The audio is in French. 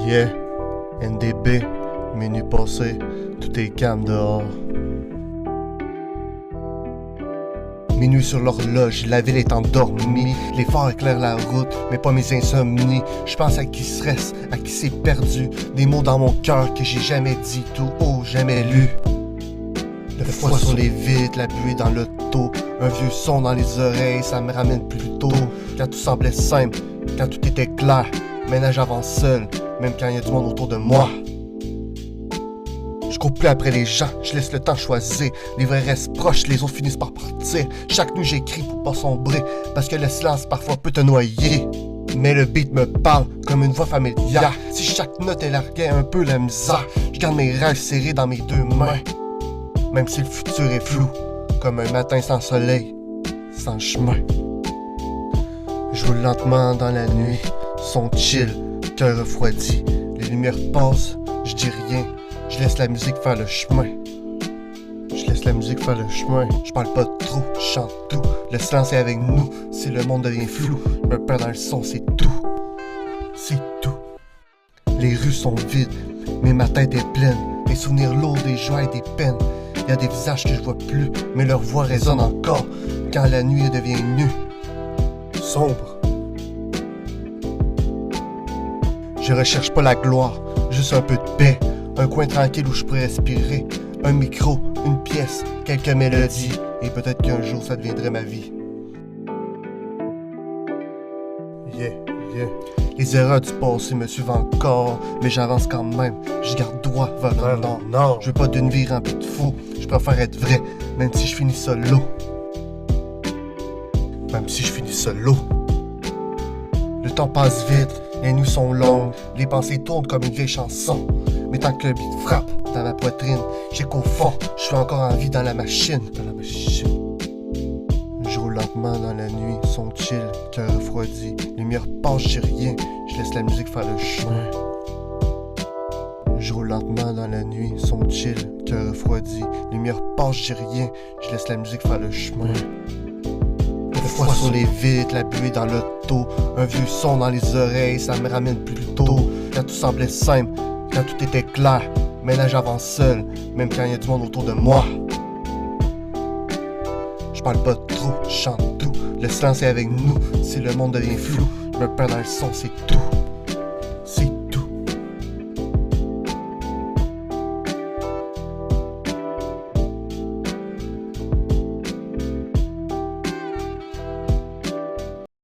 Yeah, NDB, minuit passé, tout est calme dehors. Minuit sur l'horloge, la ville est endormie. Les phares éclairent la route, mais pas mes insomnies. Je pense à qui se reste, à qui s'est perdu. Des mots dans mon cœur que j'ai jamais dit tout haut, jamais lu. Le froid sur les vitres, la buée dans l'auto. Un vieux son dans les oreilles, ça me ramène plus tôt. Quand tout semblait simple, quand tout était clair. Maintenant j'avance seul, même quand il y a du monde autour de moi. Je cours plus après les gens, je laisse le temps choisir. Les vrais restent proches, les autres finissent par partir. Chaque nuit j'écris pour pas sombrer, parce que le silence parfois peut te noyer. Mais le beat me parle comme une voix familière. Si chaque note élarguait un peu la misère, je garde mes rêves serrés dans mes deux mains. Même si le futur est flou, comme un matin sans soleil, sans chemin. Je roule lentement dans la nuit, son chill, cœur refroidi. Les lumières passent, je dis rien. Je laisse la musique faire le chemin. Je laisse la musique faire le chemin. Je parle pas trop, je chante tout. Le silence est avec nous, si le monde devient flou. Je me perds dans le son, c'est tout. C'est tout. Les rues sont vides, mais ma tête est pleine. Des souvenirs lourds, des joies et des peines. Y a des visages que je vois plus, mais leur voix résonne encore. Quand la nuit devient nue, sombre. Je recherche pas la gloire, juste un peu de paix. Un coin tranquille où je pourrais respirer. Un micro, une pièce, quelques mélodies. Et peut-être qu'un jour ça deviendrait ma vie. Yeah, yeah. Les erreurs du passé me suivent encore, mais j'avance quand même. Je garde droit vers le nord. Non. Je veux pas d'une vie remplie de faux. Je préfère être vrai, même si je finis solo. Même si je finis solo. Le temps passe vite, les nuits sont longues. Les pensées tournent comme une vieille chanson. Mais tant que le beat frappe dans ma poitrine, j'ai qu'au fond, je suis encore en vie dans la machine. Je roule lentement dans la nuit, son chill, cœur refroidi. Lumière passe, j'ai rien, je laisse la musique faire le chemin. Je roule lentement dans la nuit, son chill, cœur refroidi. Lumière passe, j'ai rien, je laisse la musique faire le chemin. Le froid sur les vitres, la buée dans l'auto. Un vieux son dans les oreilles, ça me ramène plus tôt. Quand tout semblait simple, quand tout était clair, maintenant j'avance seul, même quand il y a du monde autour de moi. Je parle pas trop, je chante tout. Le silence est avec nous, si le monde devient flou. Je me perds dans le son, c'est tout.